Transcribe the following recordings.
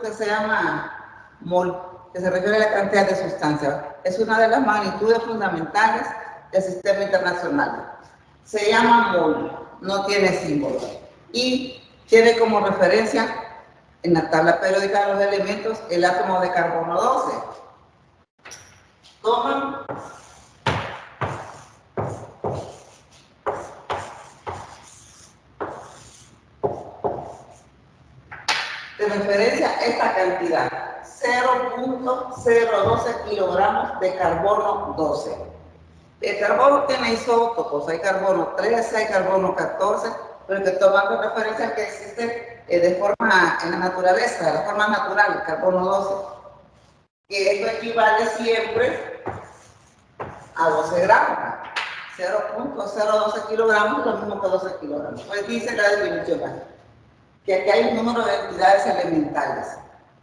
que se llama mol, que se refiere a la cantidad de sustancia. Es una de las magnitudes fundamentales del sistema internacional. Se llama mol, no tiene símbolo. Y tiene como referencia en la tabla periódica de los elementos el átomo de carbono 12. Toman de referencia esta cantidad, 0.012 kilogramos de carbono 12. El carbono tiene isótopos, hay carbono 13, hay carbono 14, pero que toman de referencia que existe de forma en la naturaleza, de la forma natural, el carbono 12, que esto equivale siempre a 12 gramos. 0.012 kilogramos es lo mismo que 12 kilogramos. Pues dice la definición, que aquí hay un número de entidades elementales,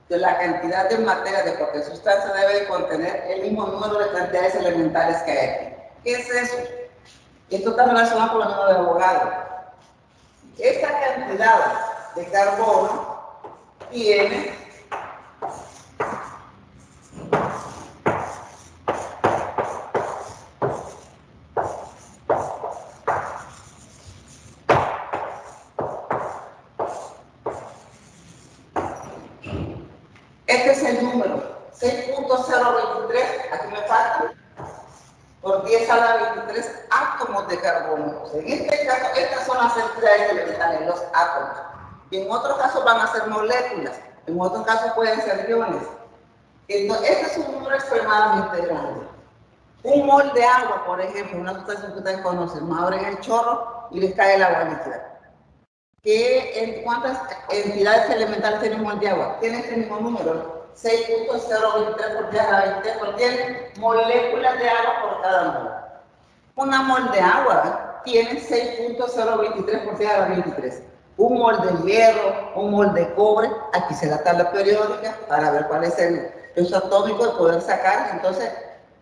que la cantidad de materia de cualquier sustancia debe de contener el mismo número de cantidades elementales que hay aquí. ¿Qué es eso? Esto está relacionado con el número de Avogadro. Esta cantidad de carbono tiene este es el número 6.023, aquí me falta, por 10 a la 23 átomos de carbono. En este caso, estas son las entidades elementales, los átomos. Y en otros casos van a ser moléculas, en otros casos pueden ser iones. Entonces, este es un número extremadamente grande. Un mol de agua, por ejemplo, una sustancia que ustedes conocen, abren el chorro y les cae el agua líquida. ¿Cuántas entidades elementales tiene un mol de agua? Tiene este mismo número, 6.023 por 10 a la 23, porque tiene moléculas de agua por cada mol. Una mol de agua tiene 6.023 por 10 a la 23. Un mol de hierro, un mol de cobre, aquí se la tabla periódica para ver cuál es el peso atómico y poder sacar. Entonces,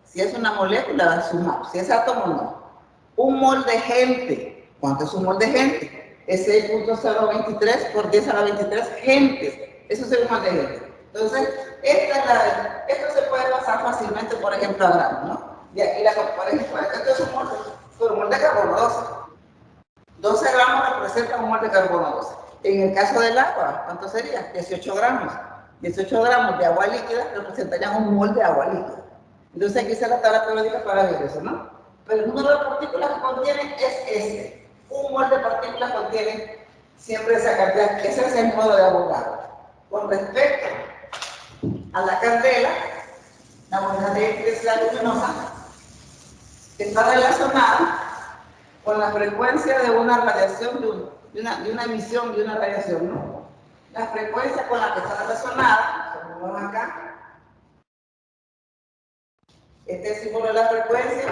si es una molécula, sumamos. Si es átomo, no. Un mol de gente, ¿cuánto es un mol de gente? Es 6.023 por 10 a la 23 gentes. Eso es un mol de gente. Entonces, esto se puede pasar fácilmente, por ejemplo, a gramos, ¿no? Y aquí por ejemplo, esto es un mol de carbono 12. 12 gramos representa un mol de carbono 12. En el caso del agua, ¿cuánto sería? 18 gramos. 18 gramos de agua líquida representarían un mol de agua líquida. Entonces aquí está la tabla periódica para ver eso, ¿no? Pero el número de partículas que contiene es este. Un mol de partículas contiene siempre esa cantidad. Ese es el modo de Avogadro. Con respecto a la candela, la moneda de electricidad luminosa está relacionada con la frecuencia de una radiación, de una emisión de una radiación, ¿no? La frecuencia con la que está relacionada, como vemos acá, este es el símbolo de la frecuencia.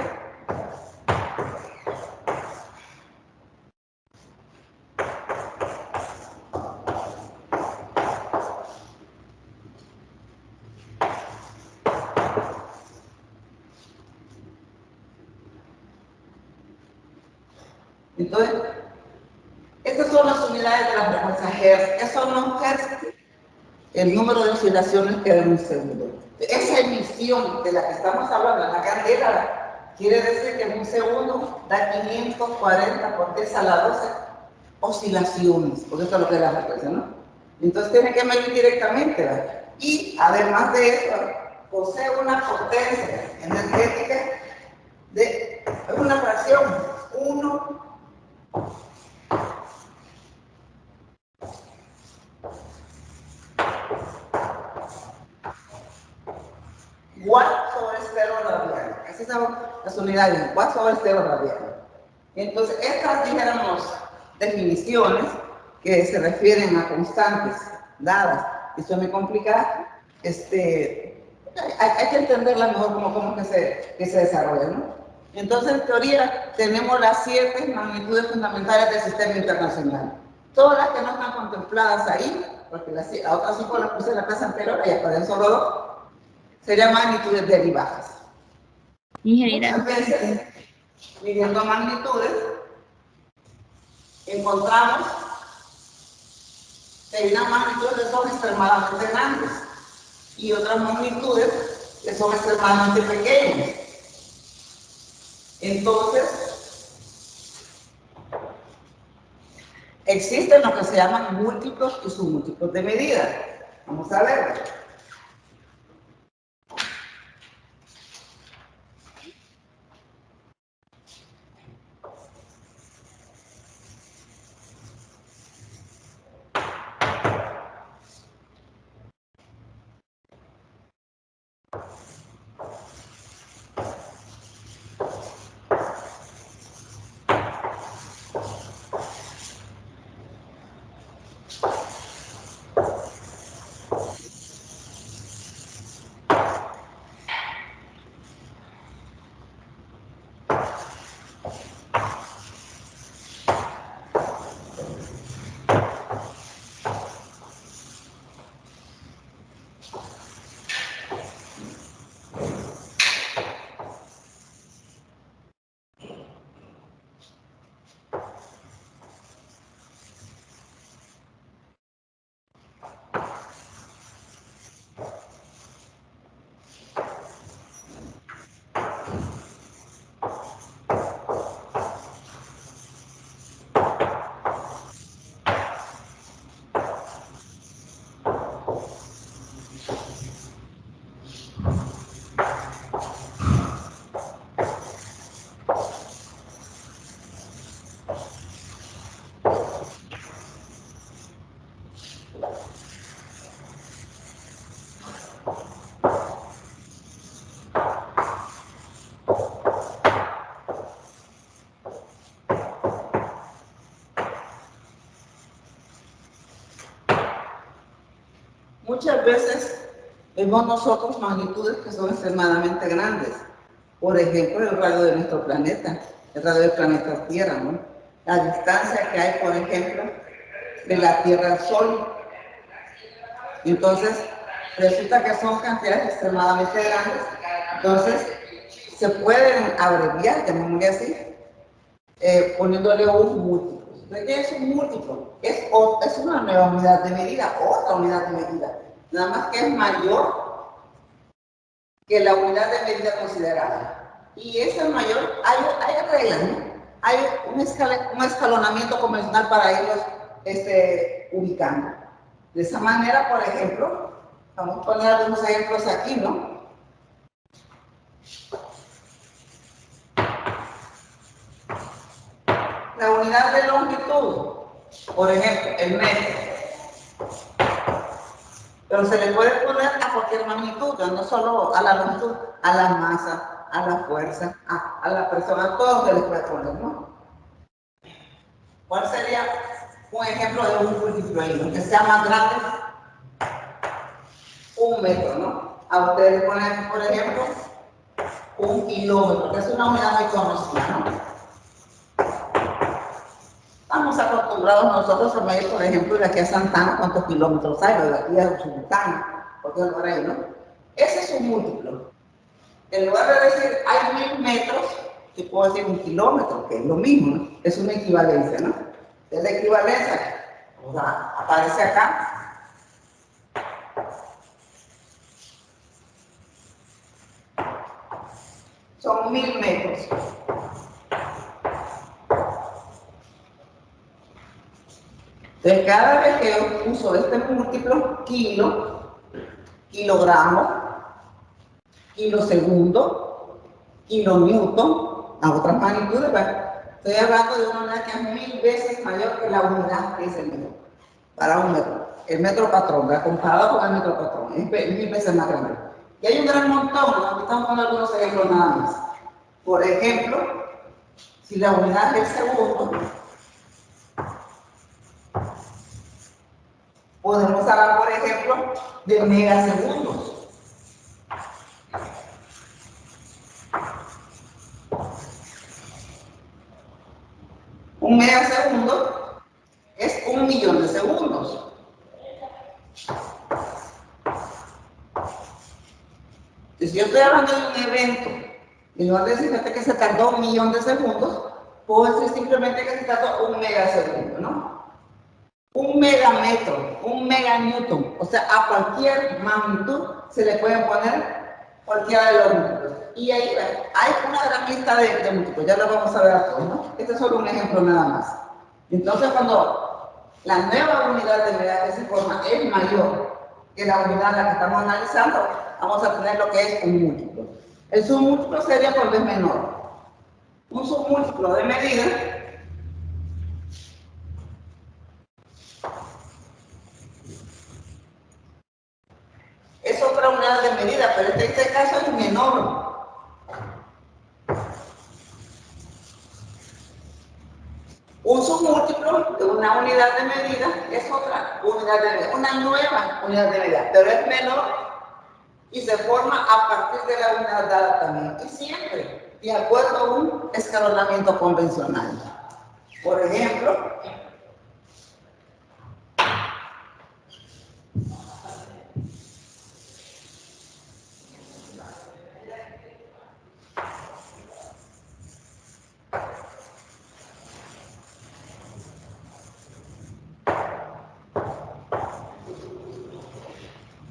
Entonces, estas son las unidades de la frecuencia Hertz. ¿Qué son los Hertz? El número de oscilaciones que da en un segundo. Esa emisión de la que estamos hablando en la candela quiere decir que en un segundo da 540 por 10 a la 12 oscilaciones, porque eso es lo que es la frecuencia, ¿no? Entonces tiene que medir directamente, ¿verdad? Y además de eso, posee una potencia energética de una fracción 1 watt sobre estero radiano. Esas son las unidades, watt sobre estero radiano. Entonces, estas, dijéramos, definiciones que se refieren a constantes dadas y son muy complicadas, hay que entenderlas mejor cómo que se desarrollan, ¿no? Entonces, en teoría, tenemos las 7 magnitudes fundamentales del sistema internacional. Todas las que no están contempladas ahí, porque a otras 5 las puse en la clase anterior, y aparecen solo 2, serían magnitudes derivadas. Muchas veces, midiendo magnitudes, encontramos Hay unas magnitudes que son extremadamente grandes y otras magnitudes que son extremadamente pequeñas. Entonces, existen lo que se llaman múltiplos y submúltiplos de medida. Vamos a ver. Muchas veces vemos nosotros magnitudes que son extremadamente grandes. Por ejemplo, el radio de nuestro planeta, el radio del planeta Tierra, ¿no? La distancia que hay, por ejemplo, de la Tierra al Sol. Entonces, resulta que son cantidades extremadamente grandes. Entonces, se pueden abreviar, llamémosle así, poniéndole un múltiplo. ¿Qué es un múltiplo? Es una nueva unidad de medida, otra unidad de medida, nada más que es mayor que la unidad de medida considerada. Y esa es mayor, hay reglas, ¿no? Hay un escalonamiento convencional para irlos ubicando. De esa manera, por ejemplo, vamos a poner algunos ejemplos aquí, ¿no? La unidad de longitud, por ejemplo, el metro. Pero se le puede poner a cualquier magnitud, no solo a la longitud, a la masa, a la fuerza, a la persona, a todo se le puede poner, ¿no? ¿Cuál sería un ejemplo de un múltiplo ahí, ¿no? Que sea más grande? Un metro, ¿no? A ustedes le ponen, por ejemplo, un kilómetro, que es una unidad muy conocida, ¿no? Estamos acostumbrados nosotros a medir, por ejemplo, de aquí a Santana, cuántos kilómetros hay, de aquí a Sultana, porque es por ahí, ¿no? Ese es un múltiplo. En lugar de decir hay 1000 metros, yo puedo decir un kilómetro, que es lo mismo, ¿no? Es una equivalencia, ¿no? Es la equivalencia, o sea, aparece acá. Son 1000 metros. Entonces, cada vez que yo uso este múltiplo, kilogramo, kilosegundo, kilonewton, a otras magnitudes, estoy hablando de una unidad que es 1000 veces mayor que la unidad que es el metro, para un metro. El metro patrón, comparado con el metro patrón, es 1000 veces más grande. Y hay un gran montón, aquí estamos poniendo algunos ejemplos nada más. Por ejemplo, si la unidad es el segundo, podemos hablar, por ejemplo, de megasegundos. Un megasegundo es 1.000.000 de segundos. Si yo estoy hablando de un evento, en lugar de decir que se tardó 1.000.000 de segundos, puedo decir simplemente que se tardó un megasegundo, ¿no? un megametro, un meganewton, o sea, a cualquier magnitud se le pueden poner cualquiera de los múltiplos. Y ahí hay una gran lista de múltiplos, ya lo vamos a ver a todos, ¿no? Este es solo un ejemplo nada más. Entonces, cuando la nueva unidad de medida que se forma es mayor que la unidad en la que estamos analizando, vamos a tener lo que es un múltiplo. El submúltiplo sería por vez menor. Un submúltiplo de medida es otra unidad de medida, pero en este caso es menor. Un submúltiplo de una unidad de medida es otra unidad de medida, una nueva unidad de medida, pero es menor y se forma a partir de la unidad dada también, y siempre de acuerdo a un escalonamiento convencional. Por ejemplo,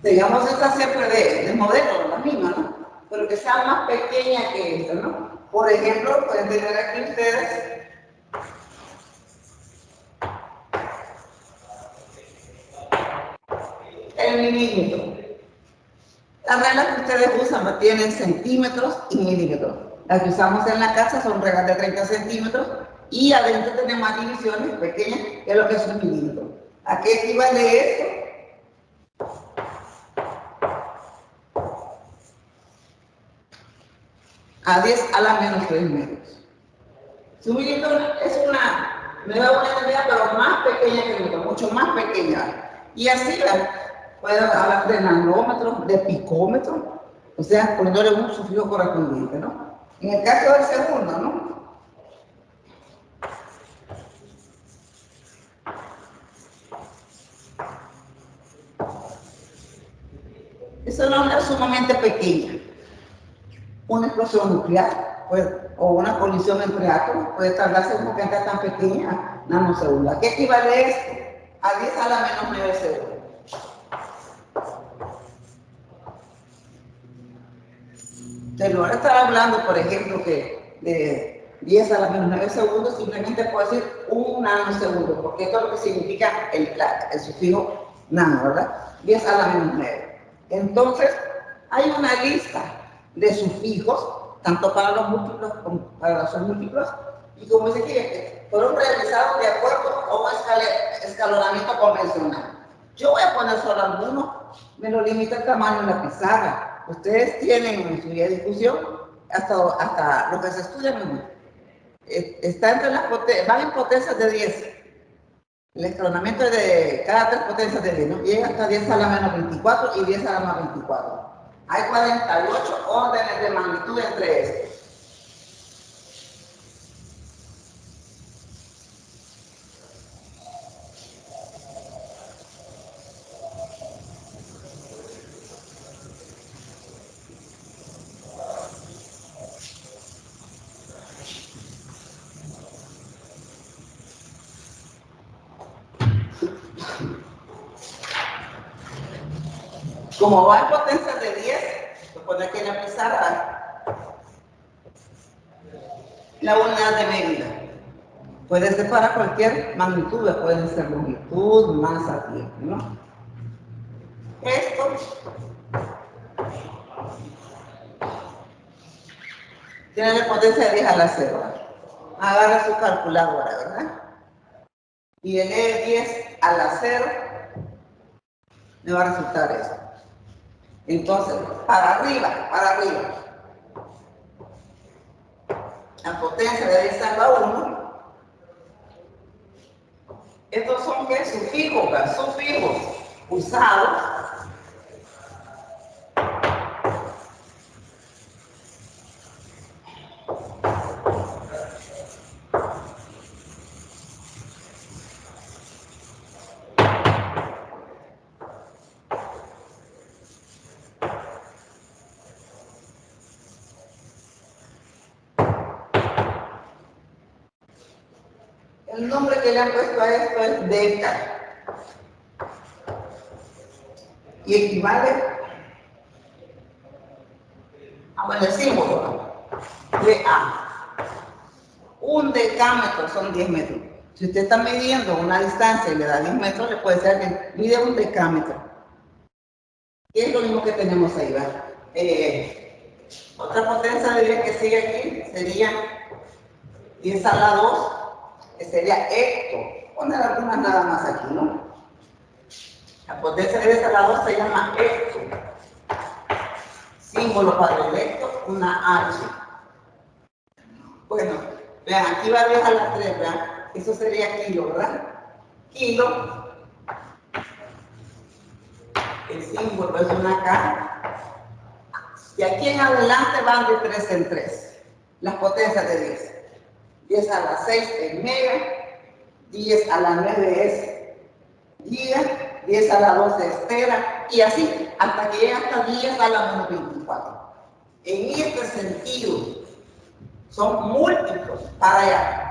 digamos esta siempre de modelo, la misma, ¿no? Pero que sea más pequeña que esta, ¿no? Por ejemplo, pueden tener aquí ustedes el milímetro. Las reglas que ustedes usan tienen centímetros y milímetros. Las que usamos en la casa son reglas de 30 centímetros y adentro tenemos más divisiones pequeñas, que es lo que es un milímetro. ¿A qué equivale esto? A 10 a la menos 3 metros. Si un milímetro es una nueva unidad de medida, pero más pequeña que el metro, mucho más pequeña. Y así pueden hablar de nanómetro, de picómetro, o sea, poniéndole un sufijo correspondiente, ¿no? En el caso del segundo, ¿no? Es una onda sumamente pequeña. Una explosión nuclear o una colisión entre átomos puede tardarse en una cantidad tan pequeña, nanosegundos. ¿A qué equivale esto? A 10 a la menos 9 segundos. En lugar de estar hablando, por ejemplo, que de 10 a la menos 9 segundos, simplemente puedo decir un nanosegundo, porque esto es lo que significa el sufijo nano, ¿verdad? 10 a la menos 9. Entonces, hay una lista de sufijos, tanto para los múltiplos como para los submúltiplos, y como dice aquí, fueron realizados de acuerdo a un escalonamiento convencional. Yo voy a poner solo algunos, me lo limita el tamaño de la pizarra. Ustedes tienen en su guía de discusión hasta lo que se estudia, está entre las potencias, van en potencias de 10. El escalonamiento es de cada 3 potencias de 10, ¿no? Llega hasta 10 a la menos 24 y 10 a la más 24. Hay 48 órdenes de magnitud entre estos. Como va en potencias de 10, supone que en la pizarra la unidad de medida. Puede ser para cualquier magnitud, puede ser longitud, masa, tiempo, ¿no? Esto tiene la potencia de 10 a la 0. Agarra su calculadora, ¿verdad? Y el E 10 a la 0 me va a resultar esto. Entonces, para arriba, la potencia de 10 a la 1, estos son ¿qué? Sufijos usados el nombre que le han puesto a esto es delta. y equivale a el símbolo de A. Un decámetro son 10 metros. Si usted está midiendo una distancia y le da 10 metros, le puede ser que mide un decámetro. Y es lo mismo que tenemos ahí, ¿verdad? Otra potencia de 10 que sigue aquí sería 10 a la 2, que sería hecto. Poner algunas nada más aquí, ¿no? La potencia de 10 a la 2 se llama hecto. Símbolo para el hecto, una H. Bueno, vean, aquí va 10 a la 3, ¿verdad? Eso sería kilo, ¿verdad? Kilo. El símbolo es una K. Y aquí en adelante van de 3 en 3. Las potencias de 10. 10 a la 6 es mega. 10 a la 9 es giga. 10 a la 12 es tera. Y así, hasta que llega hasta 10 a la menos 24. En este sentido, son múltiplos para allá.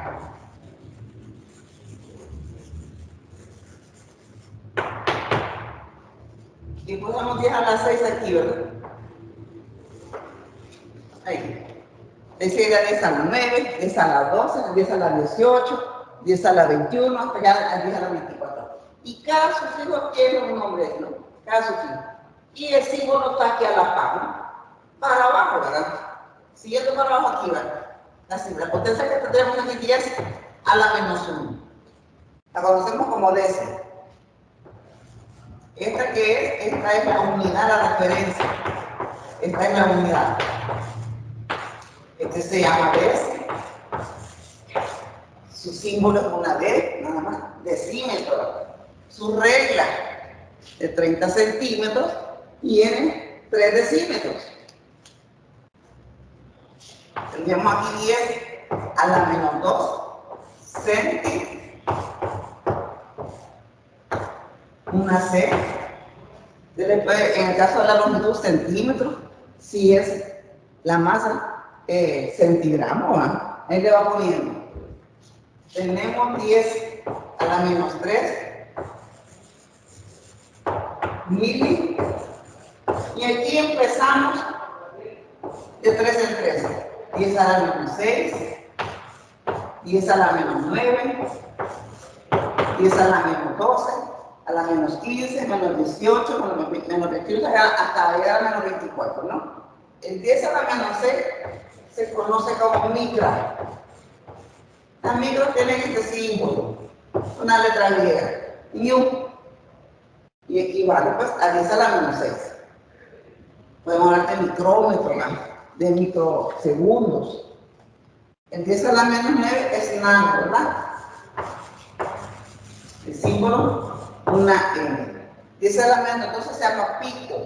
Y ponemos 10 a la 6 aquí, ¿verdad? Ahí. Decía 10 a la 9, 10 a la 12, 10 a la 18, 10 a la 21, hasta llegar a 10 a la 24. Y cada sufijo tiene un nombre, ¿no? Cada sufijo. Y el símbolo está aquí a la par, ¿no? Para abajo, ¿verdad? Siguiendo para abajo aquí, ¿verdad? Así, la potencia que tendremos aquí es a la menos 1. La conocemos como décima. ¿Esta qué es? Esta es la unidad, la referencia. Esta es la unidad. Este se llama décimo. Su símbolo es una D, nada más, decímetro. Su regla de 30 centímetros tiene 3 decímetros. Tendríamos aquí 10 a la menos 2 centímetros. Una C. En el caso de la longitud, centímetros. Si es la masa, centigramos. Ahí le va poniendo. Tenemos 10 a la menos 3 mili. Y aquí empezamos de 3 en 3. 10 a la menos 6, 10 a la menos 9, 10 a la menos 12, a la menos 15, menos 18, menos 21, hasta llegar a menos 24, ¿no? El 10 a la menos 6 se conoce como micra. Las micros tienen este símbolo, una letra griega, mu, y equivale pues a 10 a la menos 6. Podemos hablar de micrómetro, de microsegundos. El 10 a la menos 9 es nano, ¿verdad? El símbolo, una N. 10 a la menos, entonces se llama pico.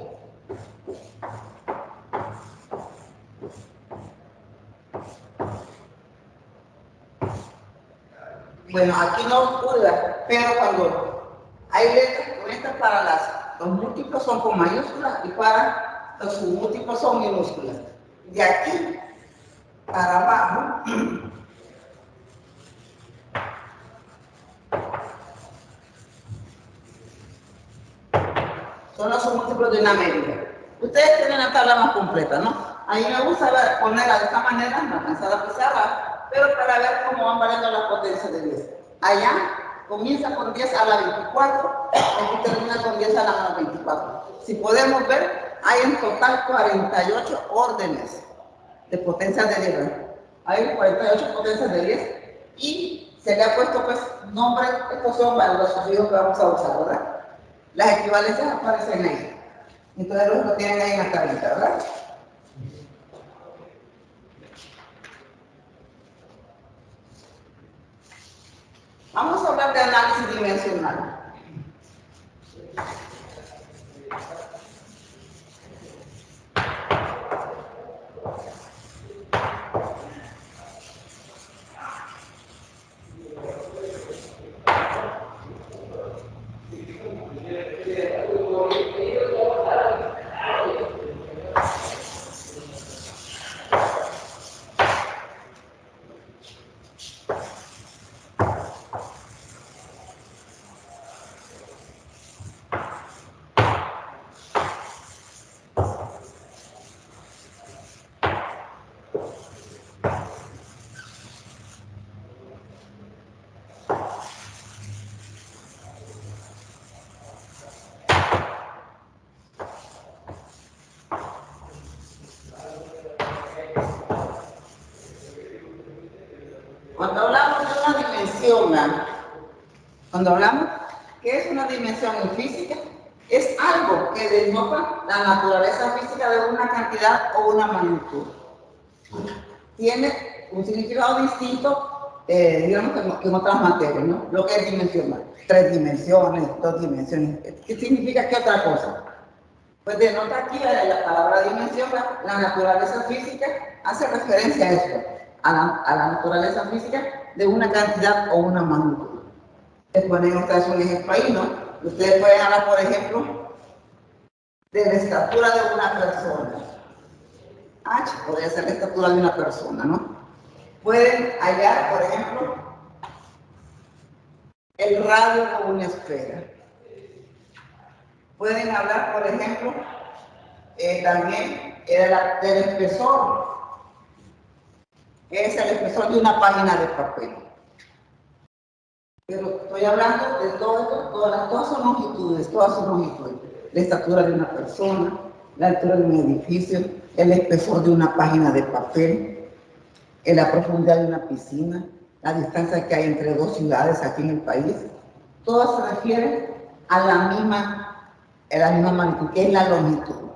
Bueno, aquí no pulga, pero cuando hay letras con estas para los múltiplos son con mayúsculas y para los submúltiplos son minúsculas. De aquí para abajo, son los submúltiplos de una medida. Ustedes tienen la tabla más completa, ¿no? A mí me gusta ponerla de esta manera, no alcanzar la pizarra, pero para ver cómo van variando las potencias de 10. Allá comienza con 10 a la 24, aquí termina con 10 a la menos 24. Si podemos ver, hay en total 48 órdenes de potencias de 10. Hay 48 potencias de 10 y se le ha puesto pues nombre, estos son los sufijos que vamos a usar, ¿verdad? Las equivalencias aparecen ahí. Entonces lo tienen ahí en la tablita, ¿verdad? Vamos a hablar de análisis dimensional. Cuando hablamos de una dimensión, cuando hablamos que es una dimensión en física, es algo que denota la naturaleza física de una cantidad o una magnitud. Tiene un significado distinto, digamos, que en otras materias, ¿no? Lo que es dimensional. 3 dimensiones, 2 dimensiones. ¿Qué significa qué otra cosa? Pues denota aquí la palabra dimensión, la naturaleza física hace referencia a esto, a la naturaleza física de una cantidad o una magnitud. Les ponen ustedes un ejemplo ahí, ¿no? Ustedes pueden hablar, por ejemplo, de la estatura de una persona. H podría ser la estatura de una persona, ¿no? Pueden hallar, por ejemplo, el radio de una esfera. Pueden hablar, por ejemplo, también del espesor. Es el espesor de una página de papel. Pero estoy hablando de todo esto, todas son longitudes, todas son longitudes. La estatura de una persona, la altura de un edificio, el espesor de una página de papel, la profundidad de una piscina, la distancia que hay entre 2 ciudades aquí en el país. Todas se refieren a la misma magnitud, que es la longitud.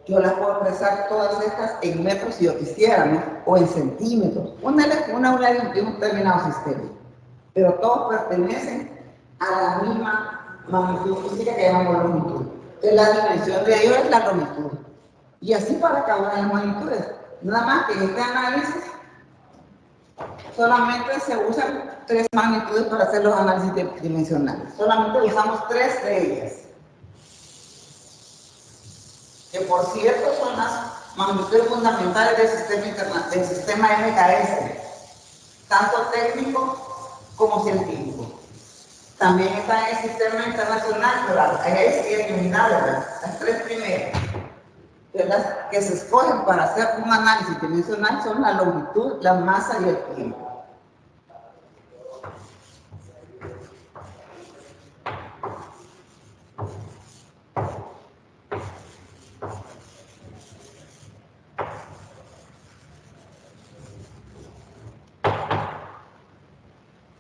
Yo las puedo expresar todas estas en metros si yo quisiera, ¿no? O en centímetros, una de un determinado sistema. Pero todos pertenecen a la misma magnitud física que llamamos longitud. Entonces la dimensión de ellos es la longitud. Y así para cada una de las magnitudes. Nada más que en este análisis solamente se usan 3 magnitudes para hacer los análisis dimensionales. Solamente usamos 3 de ellas. Que por cierto son las magnitudes fundamentales del sistema MKS, tanto técnico como científico. También está en el sistema internacional, pero ahí hay eliminadas las 3 primeras. Las que se escogen para hacer un análisis dimensional son la longitud, la masa y el tiempo.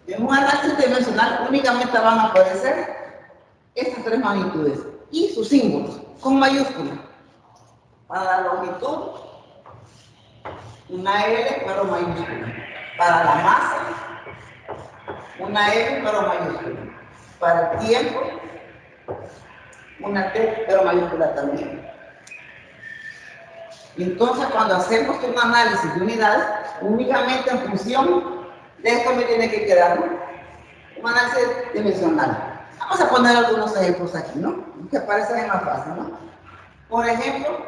En un análisis dimensional únicamente van a aparecer estas 3 magnitudes y sus símbolos con mayúsculas. Para la longitud, una L pero mayúscula. Para la masa, una L pero mayúscula. Para el tiempo, una T pero mayúscula también. Y entonces cuando hacemos un análisis de unidades, únicamente en función de esto me tiene que quedar, ¿no? Un análisis dimensional. Vamos a poner algunos ejemplos aquí, ¿no? Que parecen más fácil, ¿no? Por ejemplo,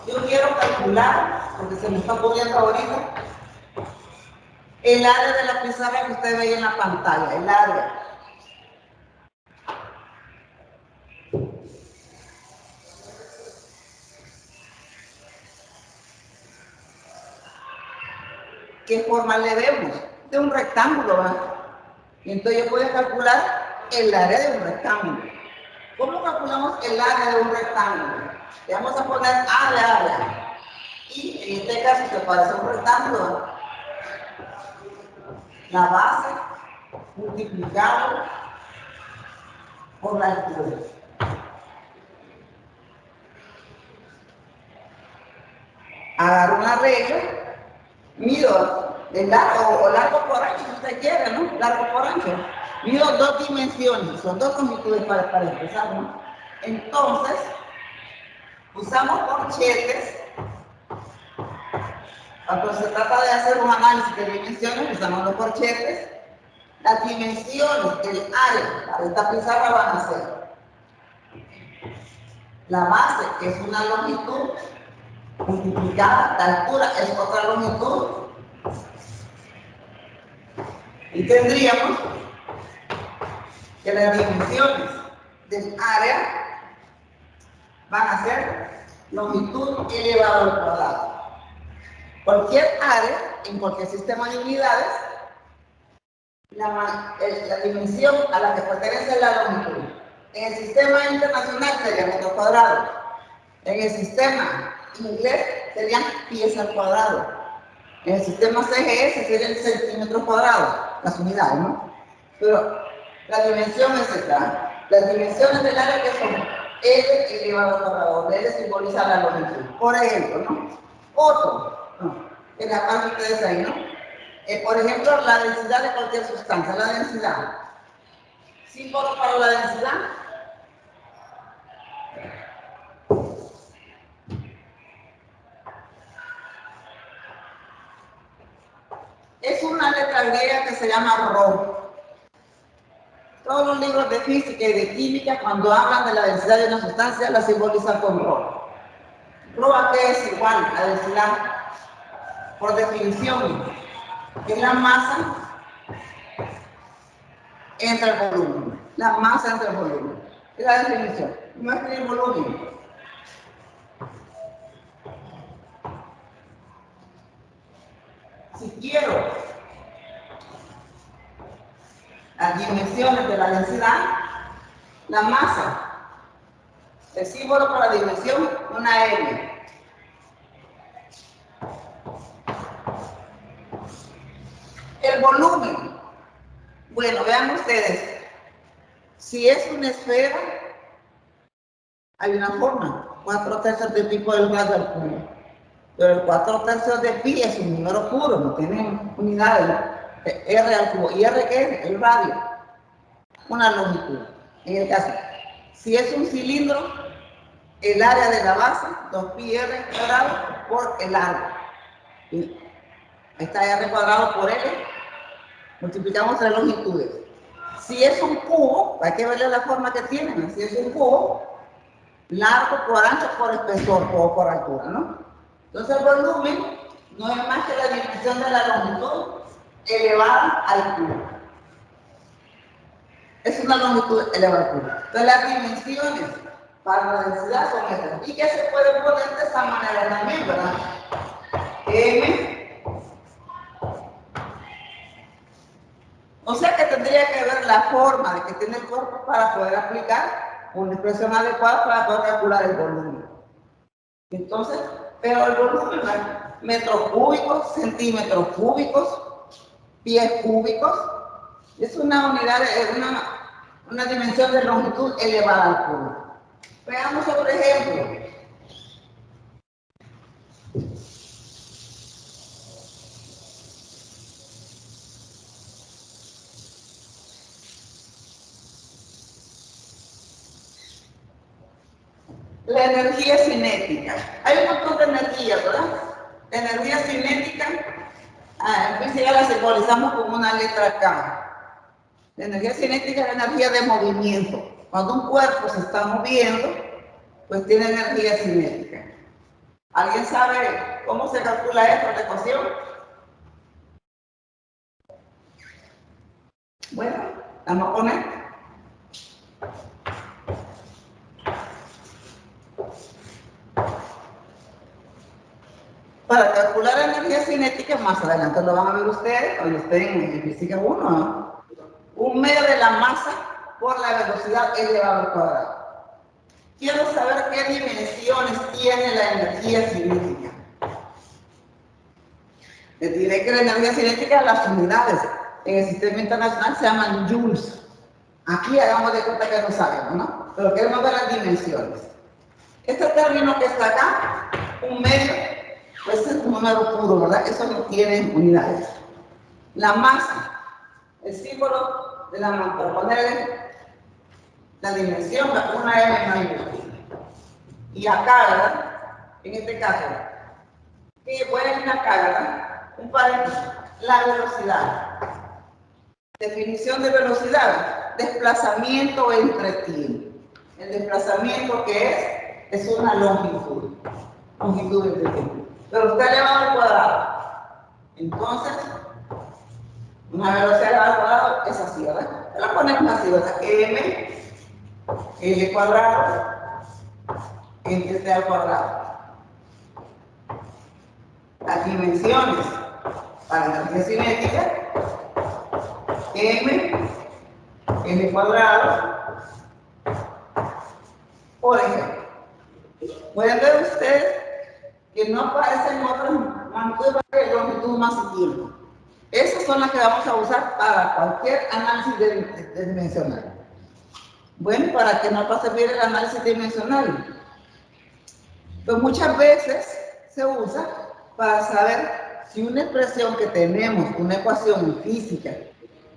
yo quiero calcular, porque se me está poniendo ahorita, el área de la pizarra que usted ve en la pantalla, el área. ¿Qué forma le demos? De un rectángulo, ¿verdad? Y entonces yo puedo calcular el área de un rectángulo. ¿Cómo calculamos el área de un rectángulo? Le vamos a poner A de área. Y en este caso se parece a un rectángulo, ¿verdad? La base multiplicado por la altura. Agarro una regla, mido de largo o largo por ancho, si usted quiere, ¿no? Largo por ancho. Mido 2 dimensiones, son 2 longitudes para empezar, ¿no? Entonces, usamos corchetes. Cuando se trata de hacer un análisis de dimensiones, usamos los corchetes. Las dimensiones del área de esta pizarra van a ser la base, que es una longitud, multiplicada, la altura es otra longitud. Y tendríamos que las dimensiones del área van a ser longitud elevado al cuadrado. Cualquier área, en cualquier sistema de unidades, la dimensión a la que pertenece es la longitud. En el sistema internacional sería metro cuadrado. En el sistema inglés serían pies al cuadrado. En el sistema CGS serían centímetros cuadrados, las unidades, ¿no? Pero la dimensión es esta. Las dimensiones del área que son L elevado al cuadrado, donde L simboliza la longitud. Por ejemplo, ¿no? Otro, ¿no? Que la parte ustedes ahí, ¿no? Por ejemplo, la densidad de cualquier sustancia, la densidad. Símbolo para la densidad. Es una letra griega que se llama Rho. Todos los libros de física y de química, cuando hablan de la densidad de una sustancia, la simbolizan con Rho. Rho a qué es igual a densidad, por definición, es la masa entre el volumen. La masa entre el volumen. Es la definición. No es el volumen. Si quiero las dimensiones de la densidad, la masa, el símbolo para la dimensión, una M. El volumen, bueno, vean ustedes, si es una esfera, hay una forma, 4/3 de pi por el radio al cubo. Pero el 4/3 de pi es un número puro, no tiene unidades, ¿no? R al cubo. ¿Y R qué es? El radio. Una longitud. En el caso, si es un cilindro, el área de la base, 2pi r cuadrado por el largo. Y ahí está r cuadrado por l, multiplicamos las longitudes. Si es un cubo, hay que verle la forma que tienen. Si es un cubo, largo por ancho por espesor o por altura, ¿no? Entonces el volumen no es más que la dimensión de la longitud elevada al cubo. Es una longitud elevada al cubo. Entonces las dimensiones para la densidad son estas. Y que se puede poner de esta manera también, ¿verdad? M. O sea que tendría que ver la forma de que tiene el cuerpo para poder aplicar una expresión adecuada para poder calcular el volumen. Entonces, pero el volumen es metros cúbicos, centímetros cúbicos, pies cúbicos, es una unidad, una dimensión de longitud elevada al cubo. Veamos otro ejemplo. La energía cinética. Hay un montón de energías, ¿verdad? La energía cinética, en física la simbolizamos con una letra K. La energía cinética es la energía de movimiento. Cuando un cuerpo se está moviendo, pues tiene energía cinética. ¿Alguien sabe cómo se calcula esta ecuación? Bueno, vamos a poner. Para calcular la energía cinética, más adelante lo van a ver ustedes, cuando estén en física 1, ¿no? Un medio de la masa por la velocidad elevado al cuadrado. Quiero saber qué dimensiones tiene la energía cinética. Les diré que la energía cinética, las unidades en el sistema internacional se llaman joules. Aquí hagamos de cuenta que no sabemos, ¿no? Pero queremos ver las dimensiones. Este término que está acá, un medio, pues es un número puro, ¿verdad? Eso no tiene unidades. La masa, el símbolo de la masa, para ponerle la dimensión, una M mayúscula. Y acá, ¿verdad? En este caso, que ponen acá, ¿verdad? Un paréntesis, la velocidad. Definición de velocidad, desplazamiento entre tiempo. El desplazamiento que es una longitud. Longitud entre tiempo. Pero está elevado al cuadrado. Entonces, una velocidad elevada al cuadrado es así, ¿verdad? La ponemos así, ¿verdad? M, L cuadrado, entre T al cuadrado. Las dimensiones para la energía cinética, M, L cuadrado, Por ejemplo, pueden ver ustedes que no aparecen otras magnitudes de longitud más y tiempo. Esas son las que vamos a usar para cualquier análisis dimensional. Bueno, ¿para qué nos va a servir el análisis dimensional? Pues muchas veces se usa para saber si una expresión que tenemos, una ecuación física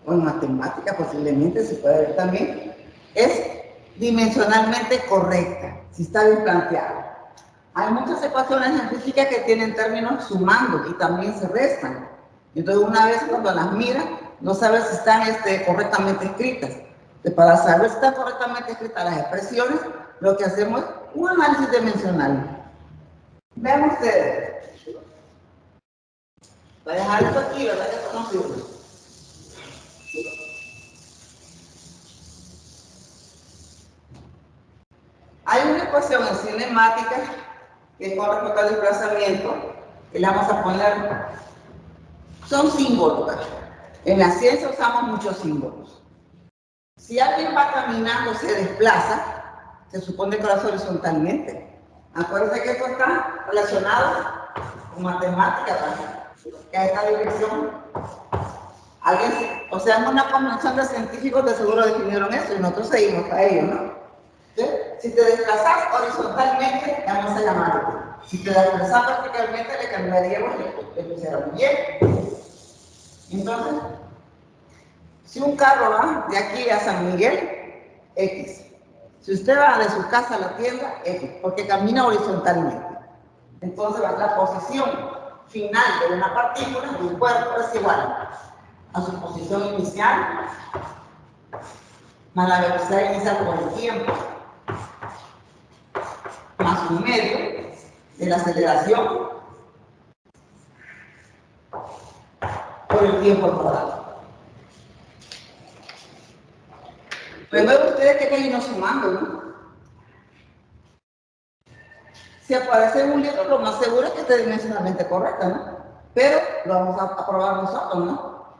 o en matemática posiblemente se puede ver también, es dimensionalmente correcta, si está bien planteada. Hay muchas ecuaciones en física que tienen términos sumando y también se restan. Entonces una vez cuando las mira, no sabe si están correctamente escritas. Entonces, para saber si están correctamente escritas las expresiones, lo que hacemos es un análisis dimensional. Vean ustedes. Voy a dejar esto aquí, ¿verdad? Que esto no sirve. Hay una ecuación en cinemática que con respecto al desplazamiento, que le vamos a poner, son símbolos. En la ciencia usamos muchos símbolos. Si alguien va caminando, se desplaza, se supone que lo hace horizontalmente. Acuérdense que esto está relacionado con matemáticas, que a esta dirección. O sea, en una convención de científicos de seguro definieron eso y nosotros seguimos a ello, ¿no? Entonces, si te desplazas horizontalmente, vamos a llamarlo. Si te desplazas verticalmente, le cambiaríamos le pusiéramos Y. Entonces, si un carro va de aquí a San Miguel, X. Si usted va de su casa a la tienda, X, porque camina horizontalmente. Entonces, la posición final de una partícula de un cuerpo es igual a su posición inicial más la velocidad inicial por el tiempo más un medio de la aceleración por el tiempo rodado. Pues ven ustedes que hay uno sumando, ¿no? Si aparece en un libro, lo más seguro es que esté dimensionalmente correcta, ¿no? Pero lo vamos a probar nosotros, ¿no?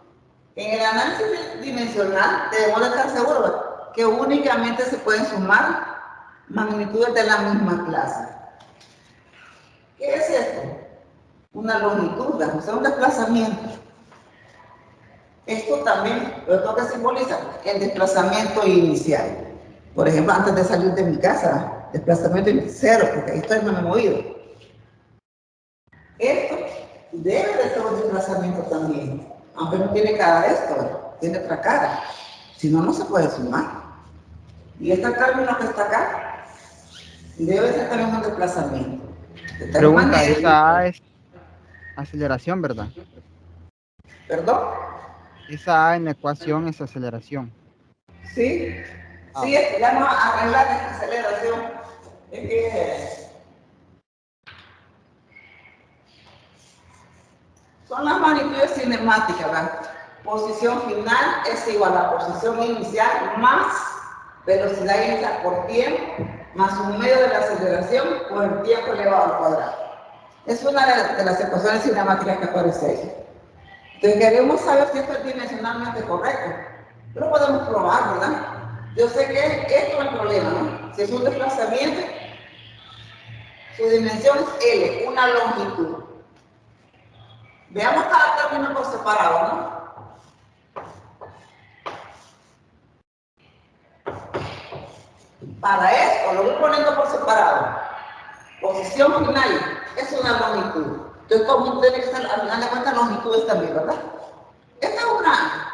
En el análisis dimensional debemos de estar seguros que únicamente se pueden sumar magnitudes de la misma clase. ¿Qué es esto? Una longitud, o sea, un desplazamiento. Esto también lo que simboliza el desplazamiento inicial. Por ejemplo, antes de salir de mi casa, desplazamiento cero, porque ahí estoy, no me he movido. Esto debe de ser un desplazamiento también, aunque no tiene cara de esto, tiene otra cara. Si no, no se puede sumar. Y este término que está acá debe ser también un desplazamiento. De tal Pregunta, manera, esa A es aceleración, ¿verdad? ¿perdón? Esa A en la ecuación es aceleración. Sí, Ah, sí, ya no arreglar esta aceleración. Es que son las magnitudes cinemáticas, ¿verdad? Posición final es igual a posición inicial más velocidad inicial por tiempo más un medio de la aceleración por el tiempo elevado al cuadrado. Es una de las ecuaciones cinemáticas que aparece ahí. Entonces queremos saber si esto es dimensionalmente correcto. Pero podemos probar, ¿verdad? Yo sé que esto es el problema, ¿no? Si es un desplazamiento, su dimensión es L, una longitud. Veamos cada término por separado, ¿no? Para esto, lo voy poniendo por separado. Posición final es una longitud. Entonces, como tiene que ser, al final de cuentas, longitudes también, ¿verdad? Esta es una.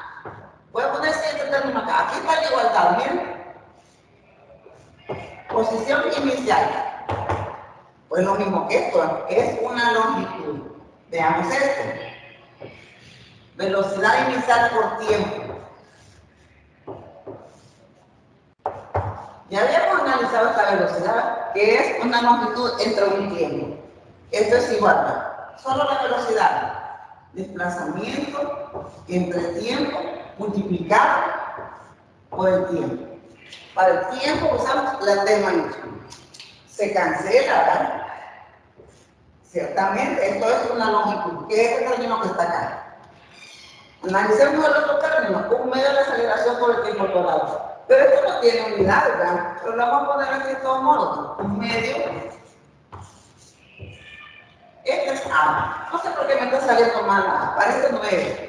Voy a poner este término acá. Aquí está la igualdad, ¿bien? Posición inicial. Pues lo mismo que esto, es una longitud. Veamos esto. Velocidad inicial por tiempo. Ya habíamos analizado esta velocidad, que es una longitud entre un tiempo. Esto es igual, solo la velocidad. Desplazamiento entre tiempo multiplicado por el tiempo. Para el tiempo usamos la T mayúscula. Se cancela, ¿verdad? Ciertamente, esto es una longitud, que es el término que está acá. Analicemos el otro término, un medio de aceleración por el tiempo cuadrado. Pero esto no tiene unidad, ¿verdad? Pero lo vamos a poner aquí de todos modos. Un medio. Este es A. No sé por qué me está saliendo mal A. Parece 9.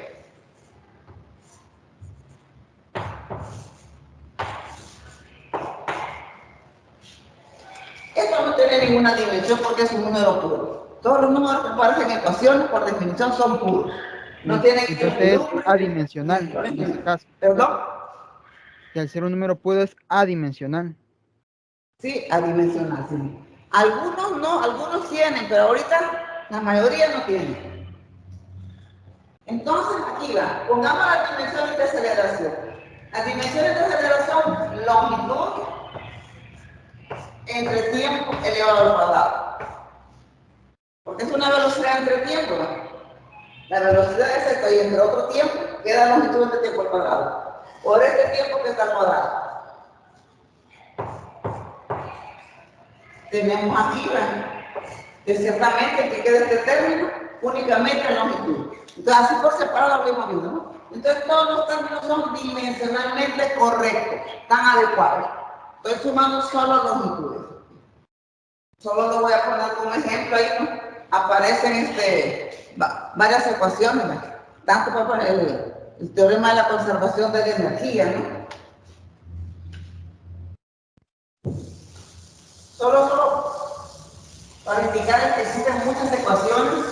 Esto no tiene ninguna dimensión porque es un número puro. Todos los números que aparecen en ecuaciones, por definición, son puros. No tienen que Entonces es adimensional en ese caso. ¿Perdón? Que al ser un número puro es adimensional. Sí, adimensional, sí. Algunos no, algunos tienen, pero ahorita la mayoría no tienen. Entonces, aquí va, pongamos las dimensiones de aceleración. Las dimensiones de aceleración, longitud entre tiempo elevado al cuadrado. Porque es una velocidad entre tiempo, ¿no? La velocidad es esta y entre otro tiempo queda la longitud de tiempo al cuadrado. Por este tiempo que está al cuadrado. Tenemos aquí, que ciertamente que queda este término únicamente en longitud. Entonces, así por separado lo hemos visto, ¿no? Entonces, todos los términos son dimensionalmente correctos, están adecuados. Estoy sumando solo longitudes. Solo lo voy a poner como ejemplo ahí, ¿no? Aparecen varias ecuaciones, ¿no? Tanto para poner el teorema de la conservación de la energía, ¿no? Solo para indicar que existen muchas ecuaciones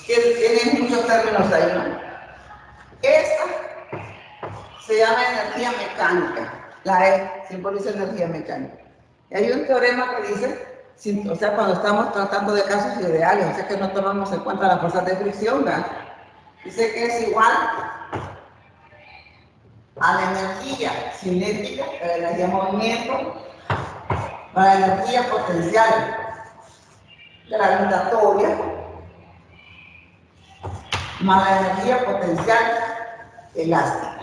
que tienen muchos términos ahí, ¿no? Esta se llama energía mecánica. La E simboliza energía mecánica. Y hay un teorema que dice, o sea, cuando estamos tratando de casos ideales, o sea que no tomamos en cuenta la fuerza de fricción, ¿verdad? Dice que es igual a la energía cinética, la energía de movimiento, a la energía potencial gravitatoria, más la energía potencial elástica.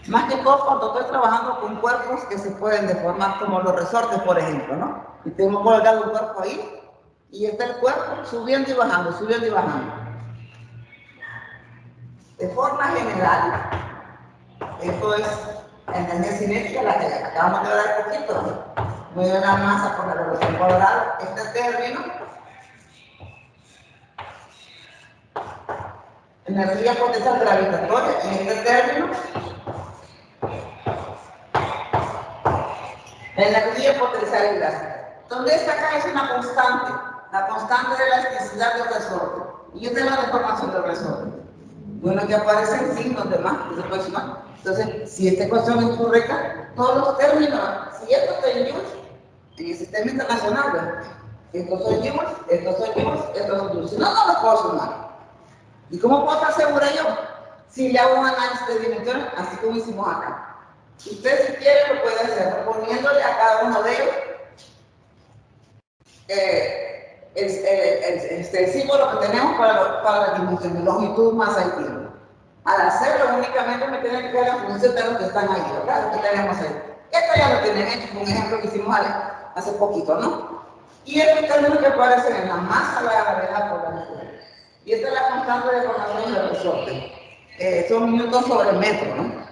Más que todo cuando estoy trabajando con cuerpos que se pueden deformar, como los resortes, por ejemplo, ¿no? Y tengo colgado un cuerpo ahí, y está el cuerpo subiendo y bajando, subiendo y bajando. De forma general, esto es energía cinética, la que acabamos de hablar un poquito, ¿no? Voy a la masa por la velocidad cuadrada. Este término, energía potencial gravitatoria, en este término, la energía potencial elástica. Donde esta acá es una constante, la constante de la elasticidad del resorte. Y esta es la deformación del resorte. Bueno, que aparecen signos de más, que se puede sumar. Entonces, si esta ecuación es correcta, todos los términos, si esto está en joules, en el sistema internacional, ¿verdad? Estos son joules, estos son joules, estos son joules. Si no, no los puedo sumar. ¿Y cómo puedo estar segura yo? Si le hago un análisis de dimensiones, así como hicimos acá. Usted si quiere lo puede hacer poniéndole a cada uno de ellos el símbolo que tenemos para la dimensión, longitud, masa y tiempo. Al hacerlo únicamente me tienen que dar la función de los que están ahí, ¿verdad? Lo que tenemos ahí. Esto ya lo tienen hecho, un ejemplo que hicimos hace poquito, ¿no? Y estos términos que aparecen en la masa, la gravedad por la altura. Y esta es la constante de formación del resorte. Son newton sobre metro, ¿no?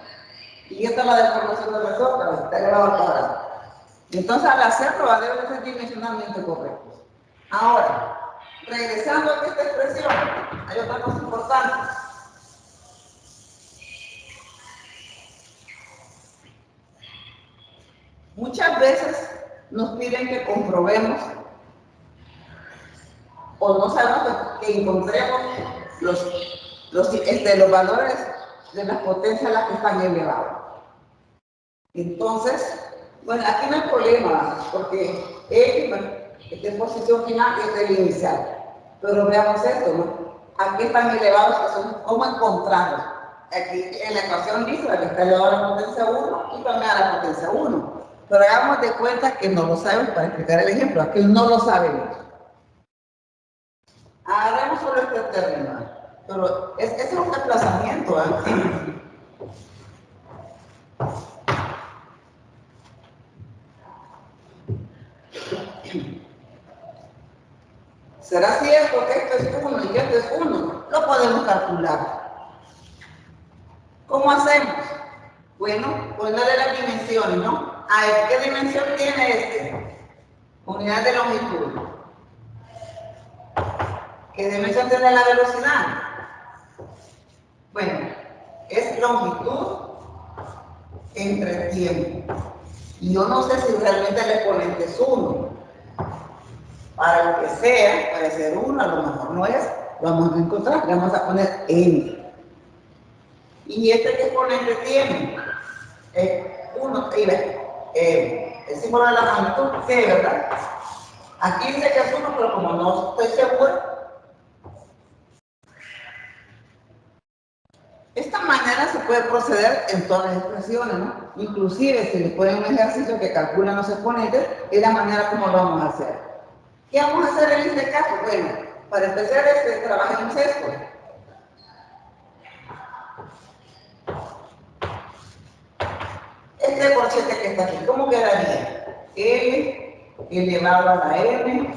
Y esta es la deformación del resorte, está elevado al cuadrado. Y entonces al hacerlo debe ser dimensionalmente correcto. Ahora, regresando a esta expresión, hay otra cosa importante. Muchas veces nos piden que comprobemos o no sabemos que encontremos los valores de las potencias a las que están elevadas. Entonces, bueno, aquí no hay problema, porque X está en posición final y esta es el inicial. Pero veamos esto, ¿no? Aquí están elevados, que son cómo encontrarlos. Aquí en la ecuación dice que está elevado a la potencia 1 y también a la potencia 1. Pero hagamos de cuenta que no lo sabemos para explicar el ejemplo. Aquí no lo sabemos. Agarremos solo este término. Pero ese es un desplazamiento, ¿eh? ¿Será cierto que esto es 1 y que esto es 1? Lo podemos calcular. ¿Cómo hacemos? Bueno, ponerle las dimensiones, ¿no? A ver, ¿qué dimensión tiene este? Unidad de longitud. ¿Qué dimensión tiene la velocidad? Bueno, es longitud entre tiempo. Y yo no sé si realmente el exponente es 1. Para lo que sea, puede ser 1, a lo mejor no es. Vamos a encontrar, le vamos a poner n. ¿Y este qué exponente tiene? 1, el símbolo de la magnitud, sí, ¿verdad? Aquí dice que es 1, pero como no estoy seguro, esta manera se puede proceder en todas las expresiones, ¿no? Inclusive si les ponen un ejercicio que calculan los exponentes, es la manera como lo vamos a hacer. ¿Qué vamos a hacer en este caso? Bueno, para empezar, trabajemos esto. Este corchete que está aquí, ¿cómo quedaría? L elevado a la m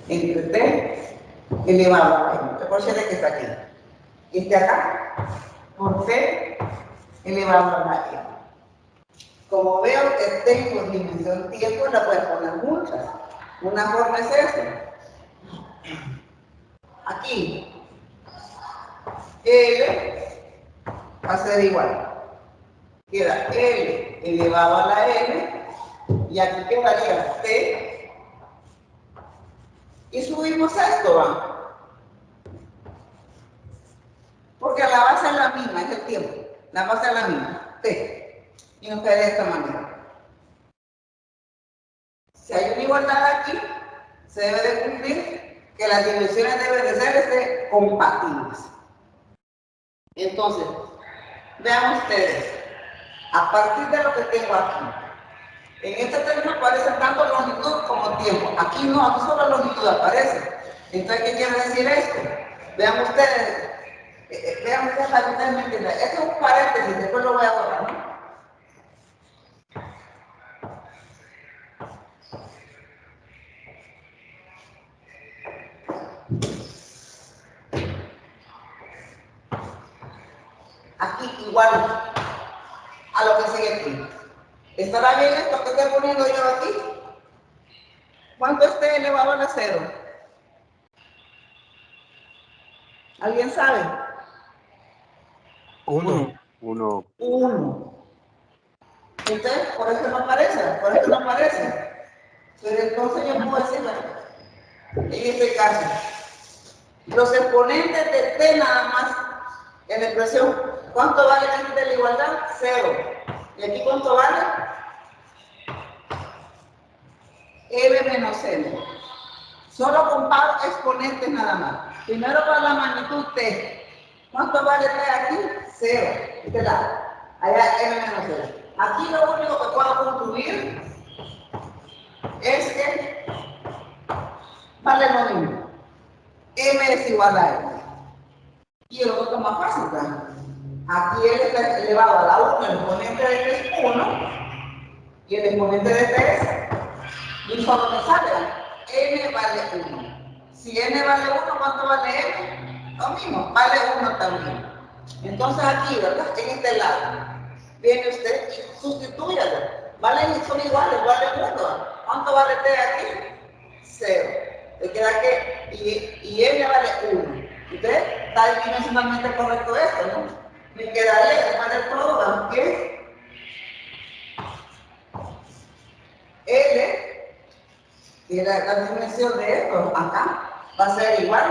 entre t elevado a la m. El corchete que está aquí. Este acá, por t elevado a la m. Como veo que tengo dimensión tiempo, la puedo poner muchas. Una forma es esta. Aquí, L va a ser igual. Queda L elevado a la m, y aquí quedaría T, y subimos esto, ¿va? Porque la base es la misma, es el tiempo. La base es la misma, T. Y nos queda de esta manera. Si hay una igualdad aquí, se debe de cumplir que las dimensiones deben de ser compatibles. Entonces, vean ustedes, a partir de lo que tengo aquí, en este término aparece tanto longitud como tiempo. Aquí no, aquí solo longitud aparece. Entonces, ¿qué quiere decir esto? Vean ustedes para que ustedes me entiendan. Esto es un paréntesis, después lo voy a borrar, ¿no? Aquí igual a lo que sigue aquí. ¿Estará bien esto que estoy poniendo yo aquí? ¿Cuánto esté elevado a la 0? ¿Alguien sabe? 1. 1. Entonces, por eso no aparece. Pero entonces yo puedo decir, en este caso, los exponentes de t nada más en la expresión, ¿cuánto vale el de la igualdad? 0. ¿Y aquí cuánto vale? m menos n. Solo comparo exponentes nada más. Primero para la magnitud t. ¿Cuánto vale t aquí? 0. Este lado. Allá m menos n. Aquí lo único que puedo concluir es que vale lo mismo. M es igual a M. Y el otro es más fácil, ¿verdad? Aquí L está elevado a la 1, el exponente de T es 1, y el exponente de T es, y cuando me sale, N vale 1. Si N vale 1, ¿cuánto vale M? Lo mismo, vale 1 también. Entonces aquí, ¿verdad? En este lado, viene usted y sustitúyalo. Son iguales, vale 1. ¿Cuánto vale T aquí? 0. Le queda que, y N vale 1. Entonces, está dimensionalmente correcto esto, ¿no? Me quedaría después de todo, que L, y la dimensión de esto, acá, va a ser igual.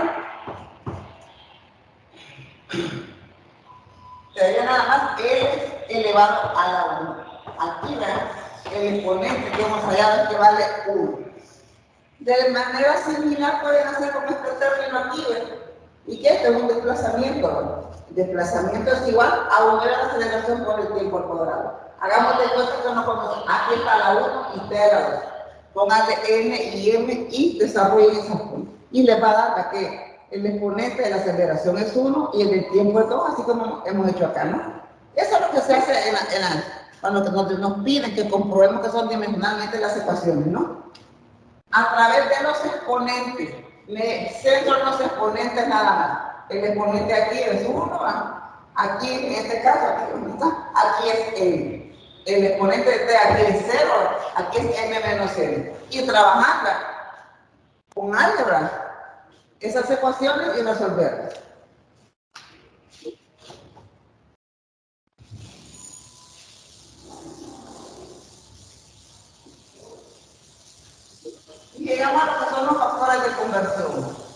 Sería nada más L elevado a la 1. Aquí, ¿verdad? El exponente que hemos hallado es que vale 1. De manera similar pueden hacer con este término aquí, ¿verdad? ¿Y qué? Esto es un desplazamiento, ¿no? El desplazamiento es igual a unir la aceleración por el tiempo al cuadrado. Hagamos de cuenta que no conocemos. Aquí está la 1 y T la 2. Pónganle N y M y desarrollen esa forma. Y les va a dar a que el exponente de la aceleración es 1 y el del tiempo es 2, así como hemos hecho acá, ¿no? Eso es lo que se hace cuando nos piden que comprobemos que son dimensionalmente las ecuaciones, ¿no? A través de los exponentes. Me centro en los exponentes nada más. El exponente aquí es 1, Aquí, en este caso, aquí donde está, aquí es el exponente de t, aquí es 0, aquí es m menos n. Y trabajarla con álgebra, esas ecuaciones y resolverlas. Y llegamos a lo que son los factores de conversión.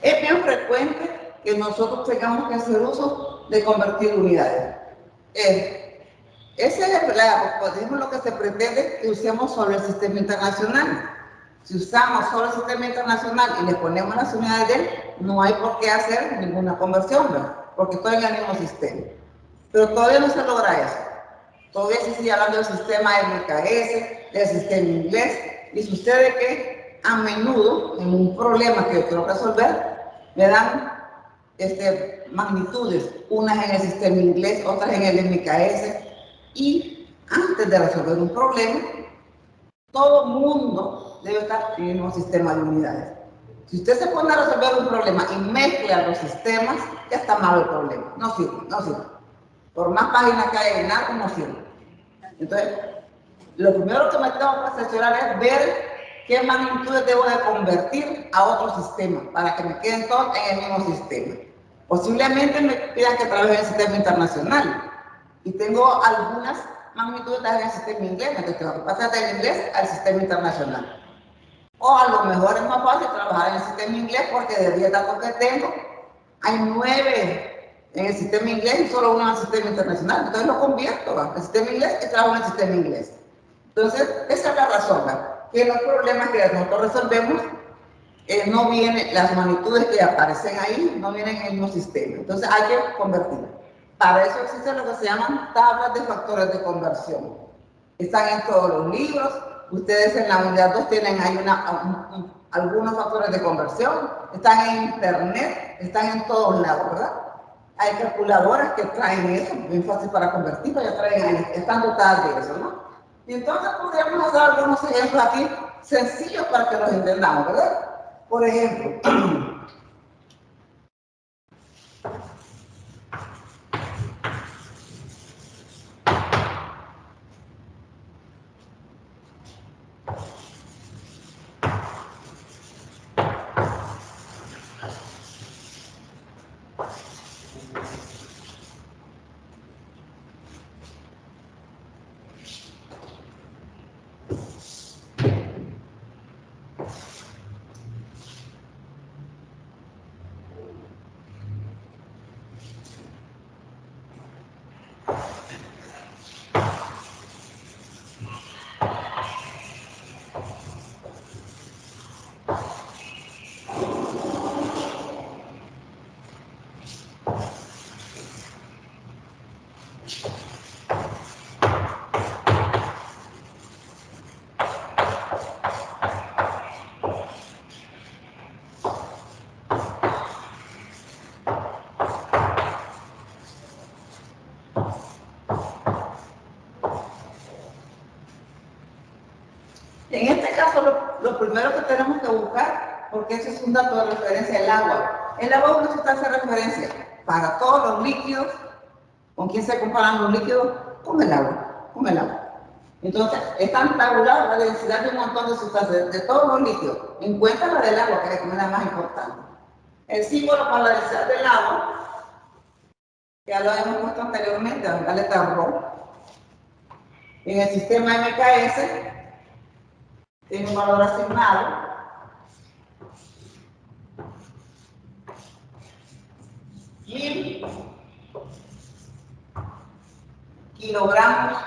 Es bien frecuente que nosotros tengamos que hacer uso de convertir unidades. Ese es por ejemplo, lo que se pretende que usemos sobre el sistema internacional. Si usamos solo el sistema internacional y le ponemos las unidades de él, no hay por qué hacer ninguna conversión, ¿verdad? Porque estoy en el mismo sistema. Pero todavía no se logra eso. Todavía se sigue hablando del sistema MKS, del sistema inglés, y sucede que a menudo, en un problema que yo quiero resolver, me dan magnitudes, unas en el sistema inglés, otras en el MKS, y antes de resolver un problema, todo mundo debe estar en el mismo sistema de unidades. Si usted se pone a resolver un problema y mezcla los sistemas, ya está mal el problema. No sirve, no sirve. Por más páginas que haya en algo, no sirve. Entonces, lo primero que me tengo que asesorar es ver qué magnitudes debo de convertir a otro sistema para que me queden todos en el mismo sistema. Posiblemente me pidan que trabaje en el sistema internacional y tengo algunas magnitudes en el sistema inglés, entonces tengo que pasar del inglés al sistema internacional. O a lo mejor es más fácil trabajar en el sistema inglés porque de 10 datos que tengo, hay 9 en el sistema inglés y solo uno en el sistema internacional. Entonces lo convierto al sistema inglés y trabajo en el sistema inglés. Entonces, esa es la razón, ¿verdad? Que los problemas que nosotros resolvemos no vienen, las magnitudes que aparecen ahí no vienen en el mismo sistema. Entonces hay que convertir. Para eso existen lo que se llaman tablas de factores de conversión. Están en todos los libros. Ustedes en la unidad 2 tienen ahí algunos factores de conversión. Están en internet, están en todos lados, ¿verdad? Hay calculadoras que traen eso, bien fácil para convertirlo, ya traen, están dotadas de eso, ¿no? Y entonces podríamos hacer algunos ejemplos aquí sencillos para que los entendamos, ¿verdad? Por ejemplo, en este caso lo primero que tenemos que buscar, porque ese es un dato de referencia, el agua. El agua uno se hace referencia para todos los líquidos. ¿Con quién se comparan los líquidos? Con el agua, con el agua. Entonces, están tabuladas la densidad de un montón de sustancias, de todos los líquidos. Encuentra la del agua, que es la más importante. El símbolo para la densidad del agua, ya lo hemos puesto anteriormente, la letra Rho. En el sistema MKS, tiene un valor asignado. Kilogramos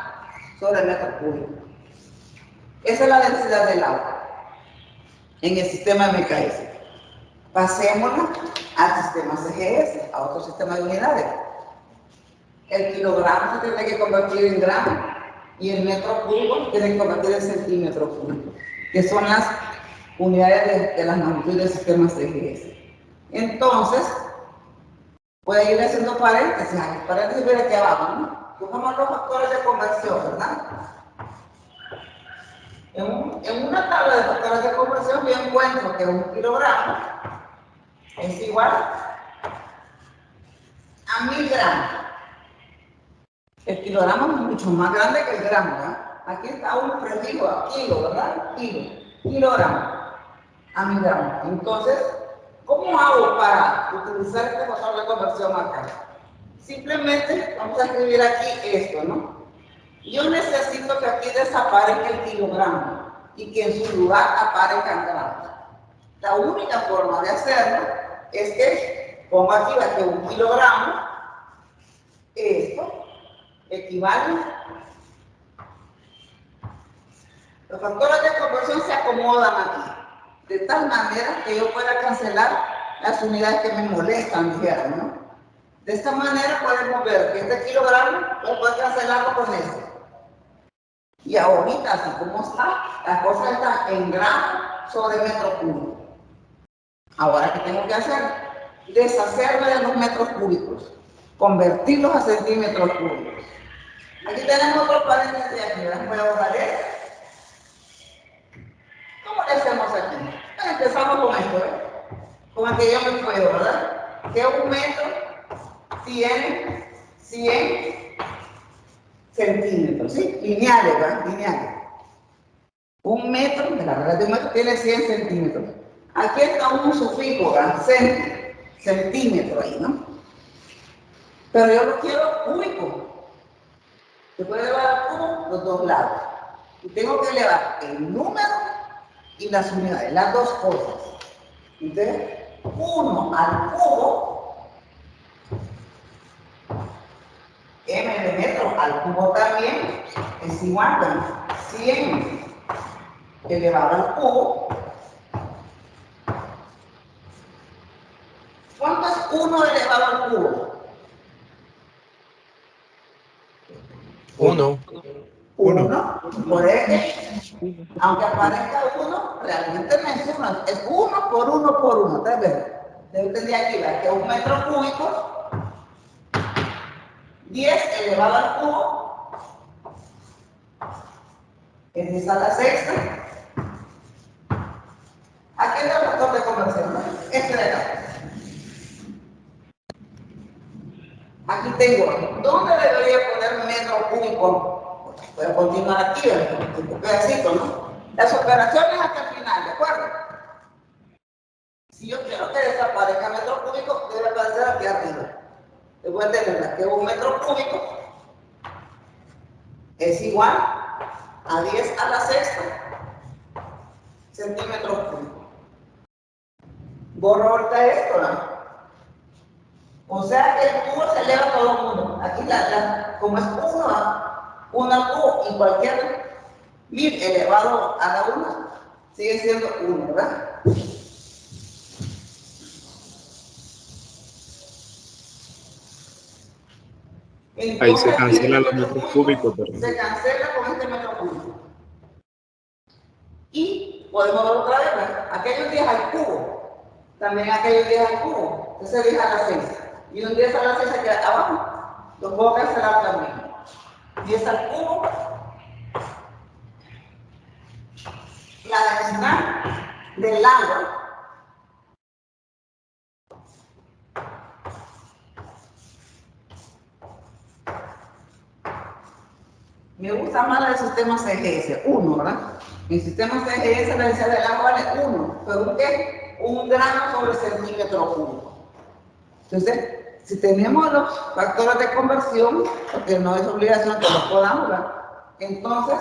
sobre el metro cúbico. Esa es la densidad del agua en el sistema MKS. Pasémoslo al sistema CGS, a otro sistema de unidades. El kilogramo se tiene que convertir en gramo y el metro cúbico se tiene que convertir en centímetro cúbico, que son las unidades de las magnitudes del sistema CGS. Entonces, puede ir haciendo paréntesis, aquí paréntesis viene aquí abajo, ¿no? Cogemos los factores de conversión, ¿verdad? En una tabla de factores de conversión yo encuentro que un kilogramo es igual a 1000 gramos. El kilogramo es mucho más grande que el gramo, ¿verdad? Aquí está un prefijo a kilo, ¿verdad? Kilogramo a 1000 gramos. Entonces, ¿cómo hago para utilizar este factor de conversión acá? Simplemente vamos a escribir aquí esto, ¿no? Yo necesito que aquí desaparezca el kilogramo y que en su lugar aparezca el gramo. La única forma de hacerlo es que pongo aquí que un kilogramo, esto, equivale. Los factores de conversión se acomodan aquí, de tal manera que yo pueda cancelar las unidades que me molestan, dijeron, ¿no? De esta manera podemos ver que este kilogramo yo puedo cancelarlo con este. Y ahorita, así como está, la cosa está en gramos sobre metro cúbico. Ahora, ¿qué tengo que hacer? Deshacerme de los metros cúbicos, convertirlos a centímetros cúbicos. Aquí tenemos otro paréntesis aquí, ¿verdad? Voy a borrar esto. ¿Cómo le hacemos aquí? Bueno, empezamos con esto, ¿eh? Con el que yo me puedo, ¿verdad? Que un metro tiene 100 centímetros, ¿sí? Lineales, ¿verdad? Lineales. Un metro, de la regla de un metro, tiene 100 centímetros. Aquí está un sufijo, ¿verdad? Centímetro ahí, ¿no? Pero yo lo quiero cúbico. Se puede elevar al cubo los dos lados. Y tengo que elevar el número y las unidades, las dos cosas. Entonces, 1 al cubo, m de metro al cubo también, es igual a 100 elevado al cubo. ¿Cuánto es 1 elevado al cubo? 1. 1. Por eso, aunque aparezca 1, realmente no es 1, es 1 por 1 por 1. Entonces, yo tendría aquí que un metro cúbico, 10 elevado al cubo, es 10 a la sexta. Aquí está el factor de conversión, ¿no? Este de acá. Aquí tengo, ¿dónde debería poner metro cúbico? Voy a continuar aquí, un pedacito, ¿no? Las operaciones hasta el final, ¿de acuerdo? Si yo quiero que desaparezca metro cúbico, debe aparecer aquí arriba. Voy a tener que un metro cúbico es igual a 10 a la sexta centímetros cúbicos. Borro ahorita esto, ¿no? O sea que el cubo se eleva a todo el mundo. Aquí, como es 1 al cubo y cualquier 1000 elevado a la 1, sigue siendo 1, ¿verdad? Entonces, Ahí se cancelan los metros cúbicos, se ¿verdad? cancela con este metro cúbico. Y podemos ver otra vez, ¿verdad? Aquellos 10 al cubo, también aquellos 10 al cubo, ese 10 a la 6. Y un 10 a la 6 aquí abajo, lo puedo cancelar también. 10 al cubo, la densidad del agua me gusta más el sistema CGS, 1, ¿verdad? En el sistema CGS la densidad del agua vale 1, pero ¿qué? 1 gramo sobre centímetro cúbico. Entonces, si tenemos los factores de conversión, porque no es obligación que los podamos, ¿verdad? Entonces,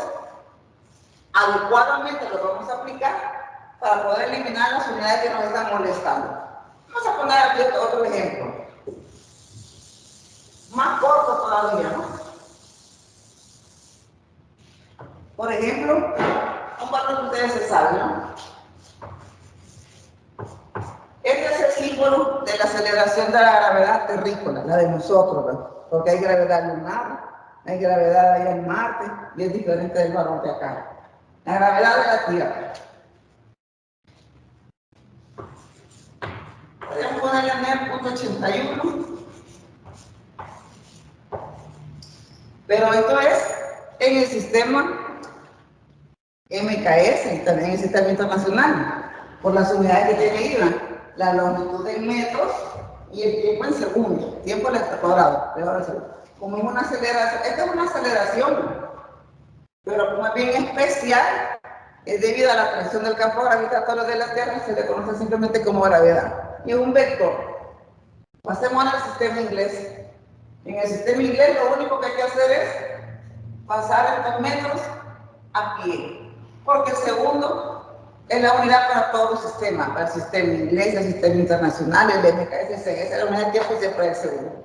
adecuadamente los vamos a aplicar para poder eliminar las unidades que nos están molestando. Vamos a poner aquí otro ejemplo. Más corto todavía, ¿no? Por ejemplo, un valor que ustedes se saben, ¿no? Este la aceleración de la gravedad terrícola, la de nosotros, ¿verdad? Porque hay gravedad lunar, hay gravedad allá en Marte, y es diferente del valor de acá. La gravedad de la Tierra. Podemos ponerle en el punto 81. Pero esto es en el sistema MKS, también en el sistema internacional, por las unidades que tiene IVA, la longitud en metros y el tiempo en segundos, tiempo al cuadrado. Como es una aceleración, esta es una aceleración, pero como es bien especial, es debido a la atracción del campo gravitatorio de la Tierra, se le conoce simplemente como gravedad. Y es un vector. Pasemos al sistema inglés. En el sistema inglés lo único que hay que hacer es pasar estos metros a pie, porque el segundo es la unidad para todo el sistema, para el sistema inglés, el sistema internacional, el MKS, esa es la unidad de tiempo siempre es el segundo.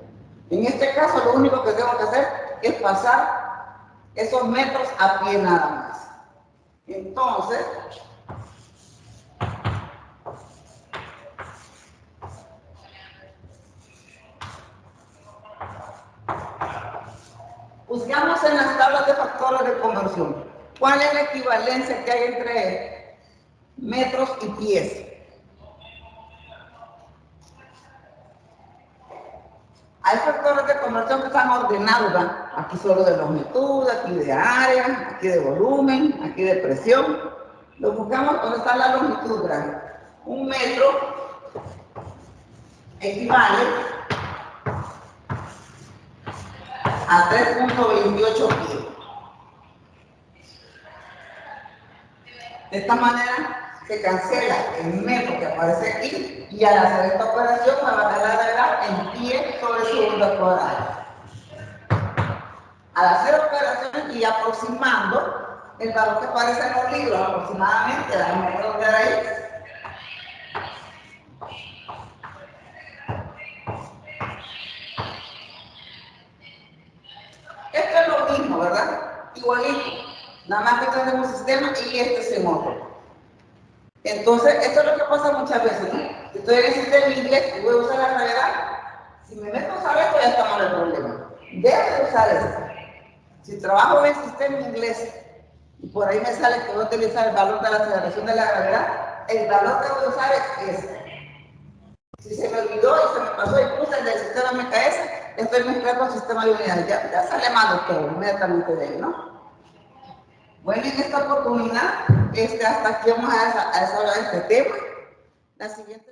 En este caso lo único que tengo que hacer es pasar esos metros a pie nada más. Entonces, buscamos en las tablas de factores de conversión. ¿Cuál es la equivalencia que hay entre metros y pies? Hay factores de conversión que están ordenados, ¿verdad? Aquí solo de longitud, aquí de área, aquí de volumen, aquí de presión. Lo buscamos donde está la longitud, ¿verdad? Un metro equivale a 3.28 pies. De esta manera se cancela el metro que aparece aquí y al hacer esta operación me va a dar la gravedad en pie sobre segundo al cuadrado. Al hacer operaciones y aproximando el valor que aparece en los libros, aproximadamente, déjame redondear ahí. Esto es lo mismo, ¿verdad? Igualito. Nada más que este es un sistema y este es en otro. Entonces, esto es lo que pasa muchas veces, ¿no? Si estoy en el sistema inglés y voy a usar la gravedad, si me meto a usar esto, ya estamos en el problema. Debo de usar esto. Si trabajo en el sistema inglés y por ahí me sale que voy a utilizar el valor de la aceleración de la gravedad, el valor que voy a usar es este. Si se me olvidó y se me pasó y puse el del sistema MKS, estoy mezclando el sistema de unidades. Ya sale malo todo, inmediatamente de ahí, ¿no? Bueno, en esta oportunidad, hasta aquí vamos a desarrollar este tema. La siguiente